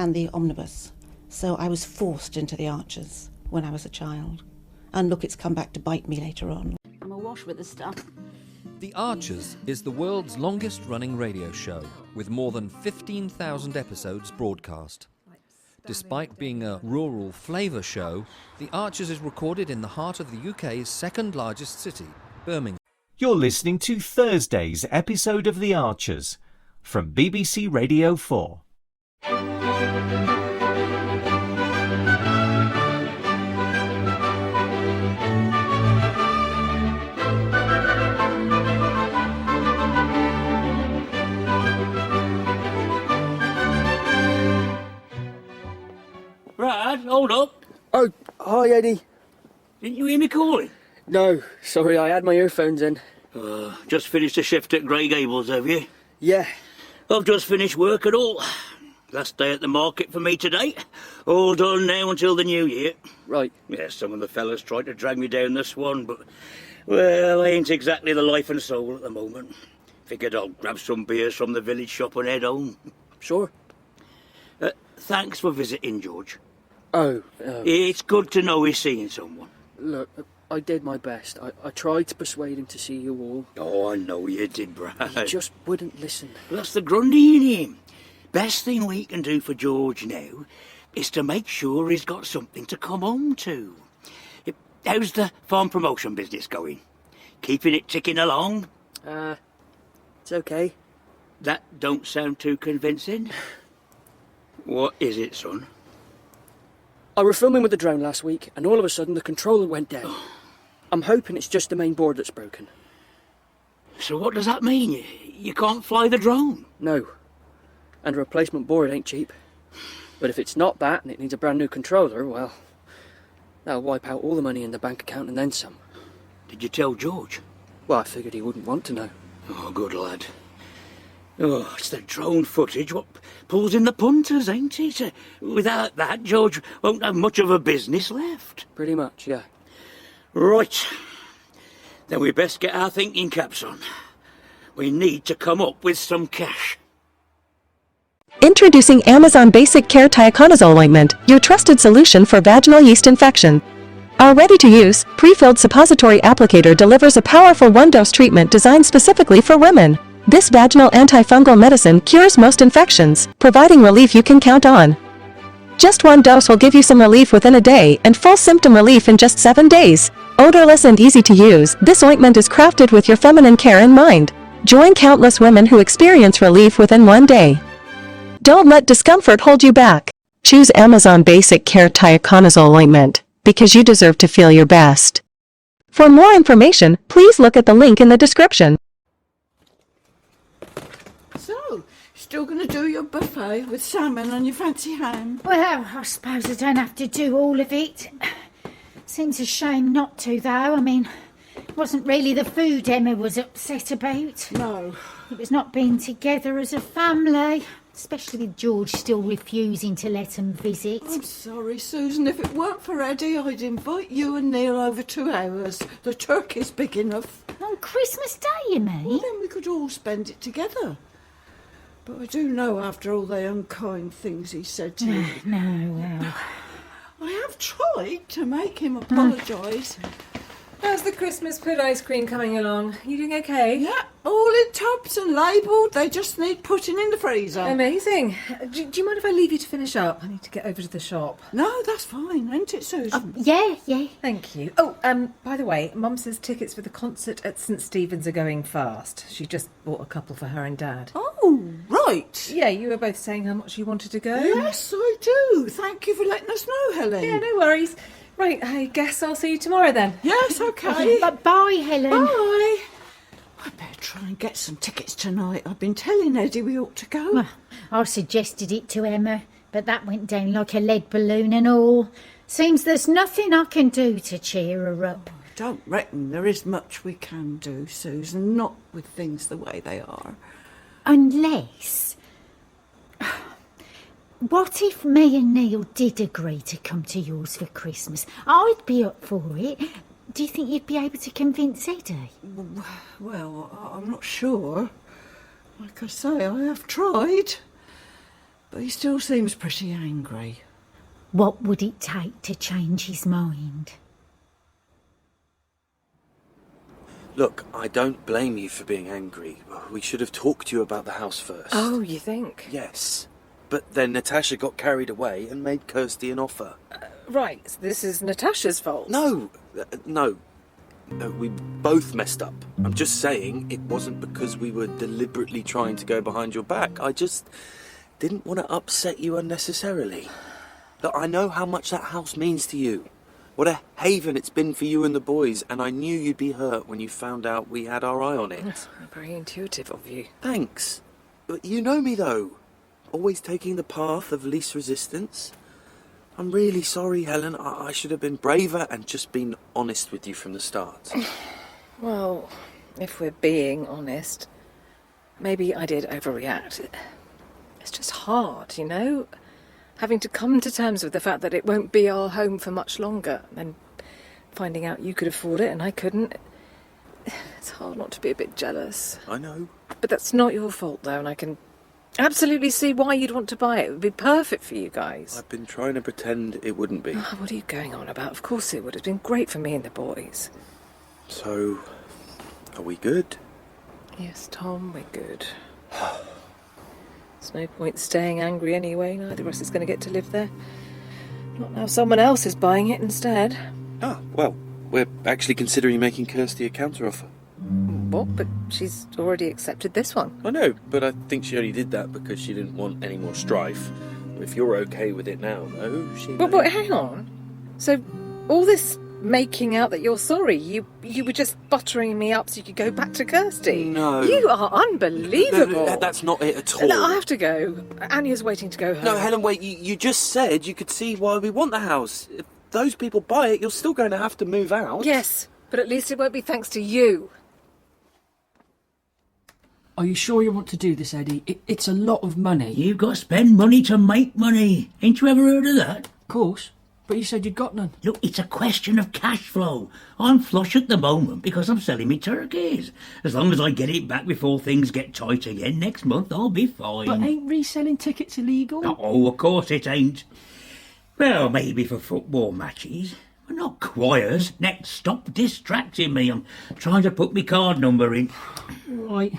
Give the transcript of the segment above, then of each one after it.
and the omnibus. So I was forced into the Archers when I was a child. And look, it's come back to bite me later on. I'm awash with the stuff. The Archers is the world's longest-running radio show, with more than 15,000 episodes broadcast. Despite being a rural flavour show, The Archers is recorded in the heart of the UK's second-largest city, Birmingham. You're listening to Thursday's episode of The Archers from BBC Radio 4. Brad, hold up. Oh, hi Eddie. Didn't you hear me calling? No, sorry, I had my earphones in. Just finished a shift at Grey Gables, have you? Yeah. I've just finished work and all. Last day at the market for me today. All done now until the new year. Right. Yeah, some of the fellas tried to drag me down the Swan, but, well, I ain't exactly the life and soul at the moment. Figured I'll grab some beers from the village shop and head home. Sure. Thanks for visiting, George. Oh, It's good to know he's seeing someone. look, I did my best. I tried to persuade him to see you all. Oh, I know you did, Brad. He just wouldn't listen. That's the Grundy in him. Best thing we can do for George now is to make sure he's got something to come home to. How's the farm promotion business going? Keeping it ticking along? It's okay. That don't sound too convincing. What is it, son? I were filming with the drone last week, and all of a sudden the controller went down. I'm hoping it's just the main board that's broken. So what does that mean? You can't fly the drone? No. And a replacement board ain't cheap. But if it's not that, and it needs a brand new controller, well, that'll wipe out all the money in the bank account and then some. Did you tell George? Well, I figured he wouldn't want to know. Oh, good lad. Oh, it's the drone footage what pulls in the punters, ain't it? Without that, George won't have much of a business left. Pretty much, yeah. Right. Then we best get our thinking caps on. We need to come up with some cash. Introducing Amazon Basic Care Tioconazole Ointment, your trusted solution for vaginal yeast infection. Our ready-to-use, pre-filled suppository applicator delivers a powerful one-dose treatment designed specifically for women. This vaginal antifungal medicine cures most infections, providing relief you can count on. Just one dose will give you some relief within a day and full symptom relief in just 7 days. Odorless and easy to use, this ointment is crafted with your feminine care in mind. Join countless women who experience relief within 1 day. Don't let discomfort hold you back. Choose Amazon Basic Care Tioconazole Ointment, because you deserve to feel your best. For more information, please look at the link in the description. So, still going to do your buffet with salmon and your fancy ham? Well, I suppose I don't have to do all of it. Seems a shame not to, though. I mean, it wasn't really the food Emma was upset about. No. It was not being together as a family, especially with George still refusing to let them visit. I'm sorry, Susan. If it weren't for Eddie, I'd invite you and Neil over 2 hours. The turkey's big enough. On Christmas Day, you mean? Well, then we could all spend it together. But I do know after all the unkind things he said to you. No, well... I have tried to make him apologise. How's the Christmas pud ice cream coming along? You doing okay? Yeah, all in tubs and labelled. They just need putting in the freezer. Amazing. Do you mind if I leave you to finish up? I need to get over to the shop. No, that's fine, ain't it, Susan? Yeah. Thank you. Oh, by the way, Mum says tickets for the concert at St Stephen's are going fast. She just bought a couple for her and Dad. Oh, right. Yeah, you were both saying how much you wanted to go. Yes, I do. Thank you for letting us know, Helen. Yeah, no worries. Right, I guess I'll see you tomorrow then. Yes, okay. Bye, Helen. Bye. I better try and get some tickets tonight. I've been telling Eddie we ought to go. Well, I suggested it to Emma, but that went down like a lead balloon and all. Seems there's nothing I can do to cheer her up. I don't reckon there is much we can do, Susan, not with things the way they are. Unless... What if me and Neil did agree to come to yours for Christmas? I'd be up for it. Do you think you'd be able to convince Eddie? Well, I'm not sure. Like I say, I have tried. But he still seems pretty angry. What would it take to change his mind? Look, I don't blame you for being angry. We should have talked to you about the house first. Oh, you think? Yes. But then Natasha got carried away and made Kirsty an offer. Right, this is Natasha's fault. No. We both messed up. I'm just saying it wasn't because we were deliberately trying to go behind your back. I just didn't want to upset you unnecessarily. Look, I know how much that house means to you. What a haven it's been for you and the boys, and I knew you'd be hurt when you found out we had our eye on it. That's very intuitive of you. Thanks. But you know me, though. Always taking the path of least resistance. I'm really sorry, Helen. I should have been braver and just been honest with you from the start. Well, if we're being honest, maybe I did overreact. It's just hard, you know? Having to come to terms with the fact that it won't be our home for much longer, and finding out you could afford it and I couldn't. It's hard not to be a bit jealous. I know. But that's not your fault, though, and I can absolutely see why you'd want to buy it. It would be perfect for you guys. I've been trying to pretend it wouldn't be. Oh, what are you going on about? Of course it would. It's been great for me and the boys. So, are we good? Yes, Tom, we're good. There's no point staying angry anyway. Neither of us is going to get to live there. Not now someone else is buying it instead. Ah, well, we're actually considering making Kirsty a counteroffer. What? But she's already accepted this one. I know, but I think she only did that because she didn't want any more strife. If you're okay with it now, though, she... But hang on. So, all this making out that you're sorry, you were just buttering me up so you could go back to Kirsty. No. You are unbelievable. No, that's not it at all. No, I have to go. Anya's waiting to go home. No, Helen, wait, you just said you could see why we want the house. If those people buy it, you're still going to have to move out. Yes, but at least it won't be thanks to you. Are you sure you want to do this, Eddie? It's a lot of money. You've got to spend money to make money. Ain't you ever heard of that? Of course, but you said you'd got none. Look, it's a question of cash flow. I'm flush at the moment because I'm selling me turkeys. As long as I get it back before things get tight again next month, I'll be fine. But ain't reselling tickets illegal? Oh, of course it ain't. Well, maybe for football matches, but not choirs. Next, stop distracting me. I'm trying to put my card number in. Right.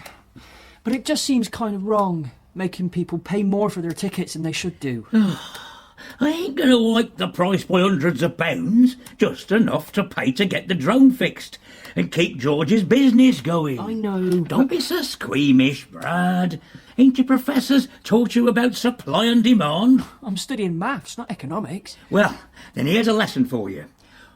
But it just seems kind of wrong, making people pay more for their tickets than they should do. I ain't going to hike the price by hundreds of pounds, just enough to pay to get the drone fixed and keep George's business going. I know. Don't be so squeamish, Brad. Ain't your professors taught you about supply and demand? I'm studying maths, not economics. Well, then here's a lesson for you.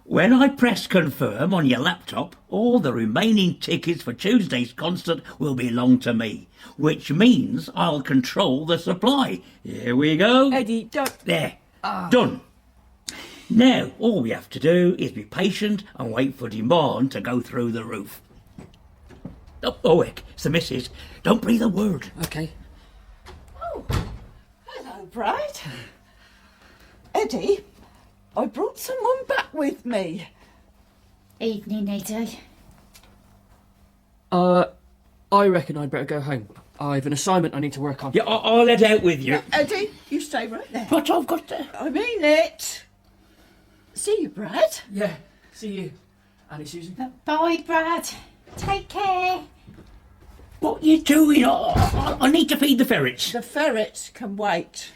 When I press confirm on your laptop, all the remaining tickets for Tuesday's concert will belong to me, which means I'll control the supply. Here we go. Eddie, don't... There. Done. Now, all we have to do is be patient and wait for demand to go through the roof. Oh, heck, it's the missus. Don't breathe a word. OK. Oh, hello, Brad. Eddie, I brought someone back with me. Evening, Eddie. I reckon I'd better go home. I've an assignment I need to work on. Yeah, I'll head out with you. Eddie, you stay right there. But I've got to... I mean it. See you, Brad. Yeah, see you. Annie, Susan. Bye, Brad. Take care. What are you doing? I need to feed the ferrets. The ferrets can wait.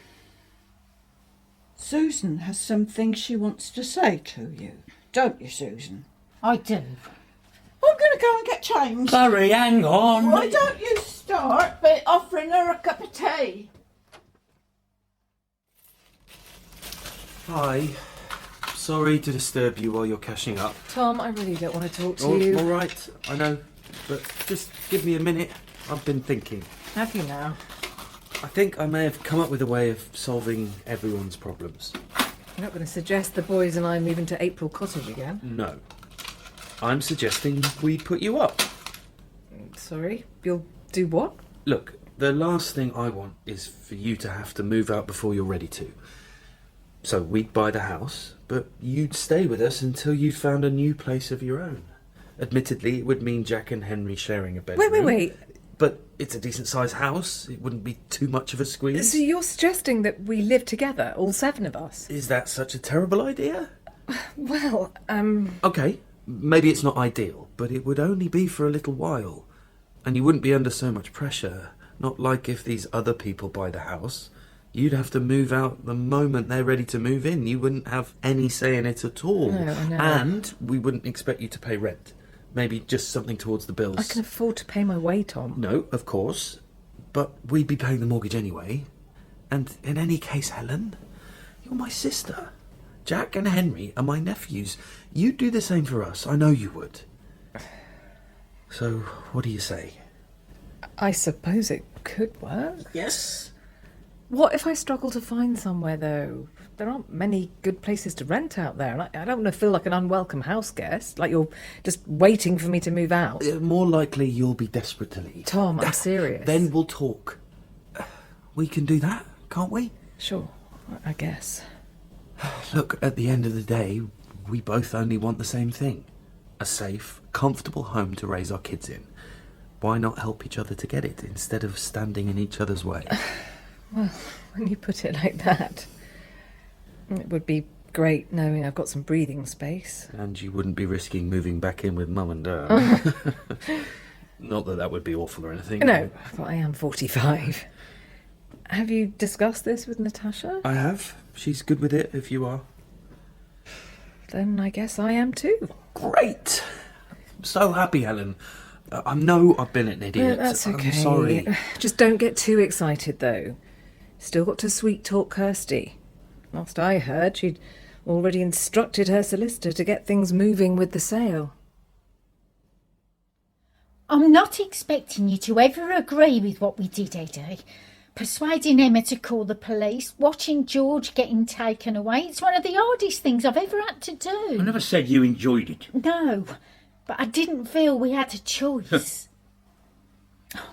Susan has something she wants to say to you. Don't you, Susan? I do. I'm going to go and get changed. Clarrie, hang on. Why don't you start by offering her a cup of tea? Hi. Sorry to disturb you while you're cashing up. Tom, I really don't want to talk to you. All right, I know. But just give me a minute. I've been thinking. Have you now? I think I may have come up with a way of solving everyone's problems. You're not going to suggest the boys and I move into April Cottage again? No. I'm suggesting we put you up. Sorry? You'll do what? Look, the last thing I want is for you to have to move out before you're ready to. So we'd buy the house, but you'd stay with us until you'd found a new place of your own. Admittedly, it would mean Jack and Henry sharing a bedroom. Wait. but it's a decent-sized house. It wouldn't be too much of a squeeze. So you're suggesting that we live together, all 7 of us? Is that such a terrible idea? Well, OK, maybe it's not ideal, but it would only be for a little while. And you wouldn't be under so much pressure. Not like if these other people buy the house. You'd have to move out the moment they're ready to move in. You wouldn't have any say in it at all. No, I know. And we wouldn't expect you to pay rent. Maybe just something towards the bills. I can afford to pay my way, Tom. No, of course. But we'd be paying the mortgage anyway. And in any case, Helen, you're my sister. Jack and Henry are my nephews. You'd do the same for us. I know you would. So, what do you say? I suppose it could work. Yes? What if I struggle to find somewhere, though? There aren't many good places to rent out there, and I don't want to feel like an unwelcome house guest, like you're just waiting for me to move out. More likely you'll be desperate to leave. Tom, I'm serious. Then we'll talk. We can do that, can't we? Sure, I guess. Look, at the end of the day, we both only want the same thing. A safe, comfortable home to raise our kids in. Why not help each other to get it, instead of standing in each other's way? Well, when you put it like that, it would be great knowing I've got some breathing space. And you wouldn't be risking moving back in with Mum and Dad. Not that that would be awful or anything. No, but I am 45. Have you discussed this with Natasha? I have. She's good with it, if you are. Then I guess I am too. Great! I'm so happy, Helen. I know I've been an idiot. That's okay. I'm sorry. Just don't get too excited, though. Still got to sweet talk Kirsty. Last I heard, she'd already instructed her solicitor to get things moving with the sale. I'm not expecting you to ever agree with what we did, Eddie. Persuading Emma to call the police, watching George getting taken away, it's one of the hardest things I've ever had to do. I never said you enjoyed it. No, but I didn't feel we had a choice.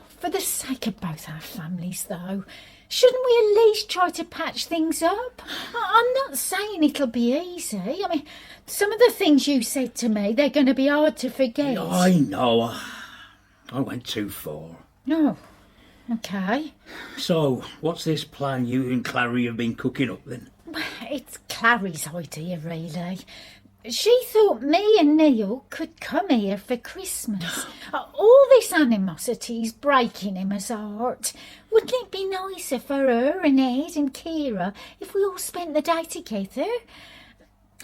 For the sake of both our families, though, shouldn't we at least try to patch things up? I'm not saying it'll be easy. I mean, some of the things you said to me, they're going to be hard to forget. I know. I went too far. No. OK. So, what's this plan you and Clarrie have been cooking up, then? It's Clarrie's idea, really. She thought me and Neil could come here for Christmas. All this animosity's breaking Emma's heart. Wouldn't it be nicer for her and Ed and Kira if we all spent the day together?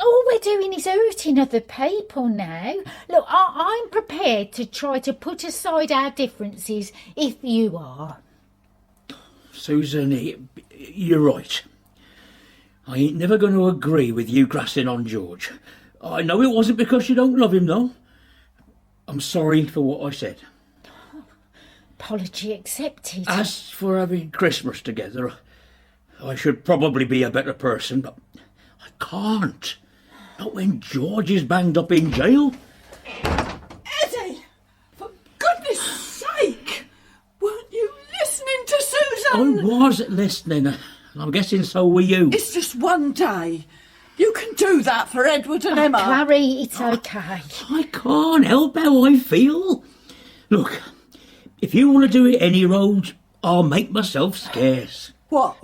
All we're doing is hurting other people now. Look, I'm prepared to try to put aside our differences if you are. Susan, you're right. I ain't never going to agree with you grassing on George. I know it wasn't because you don't love him, though. I'm sorry for what I said. Apology accepted. As for having Christmas together, I should probably be a better person, but I can't. Not when George is banged up in jail. Eddie, for goodness sake, weren't you listening to Susan? I was listening, and I'm guessing so were you. It's just one day. You can do that for Edward and Emma. Clarrie, it's okay. I can't help how I feel. Look, if you want to do it any road, I'll make myself scarce. What?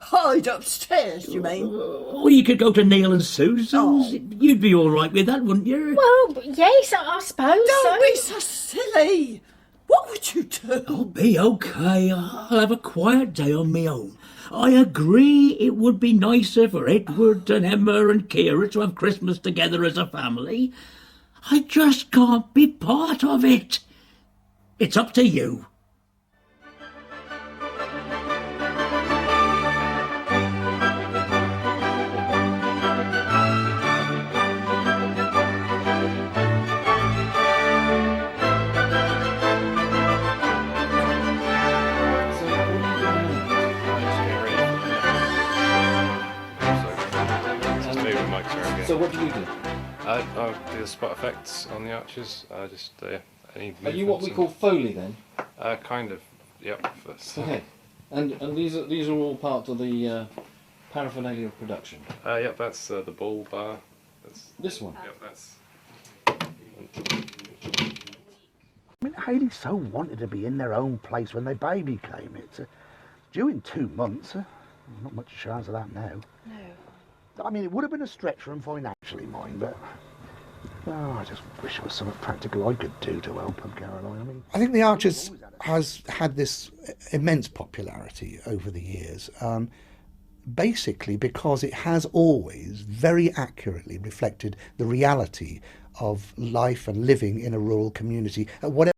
Hide upstairs, you mean? Or you could go to Neil and Susan's. Oh. You'd be all right with that, wouldn't you? Well, yes, I suppose Don't so. be so silly. What would you do? I'll be okay. I'll have a quiet day on my own. I agree it would be nicer for Edward and Emma and Kira to have Christmas together as a family. I just can't be part of it. It's up to you. So what do you do? I do the spot effects on the arches. Any Are you what we call Foley then? Kind of. Yep. Okay. And these are all part of the paraphernalia of production. Yep. That's the bull bar. That's this one. Yep. That's. Hayley so wanted to be in their own place when their baby came. It's due in 2 months. Not much chance of that now. No. I mean, it would have been a stretch for them financially, mind, but I just wish there was something practical I could do to help them, Caroline. I think The Archers has had this immense popularity over the years, basically because it has always very accurately reflected the reality of life and living in a rural community at whatever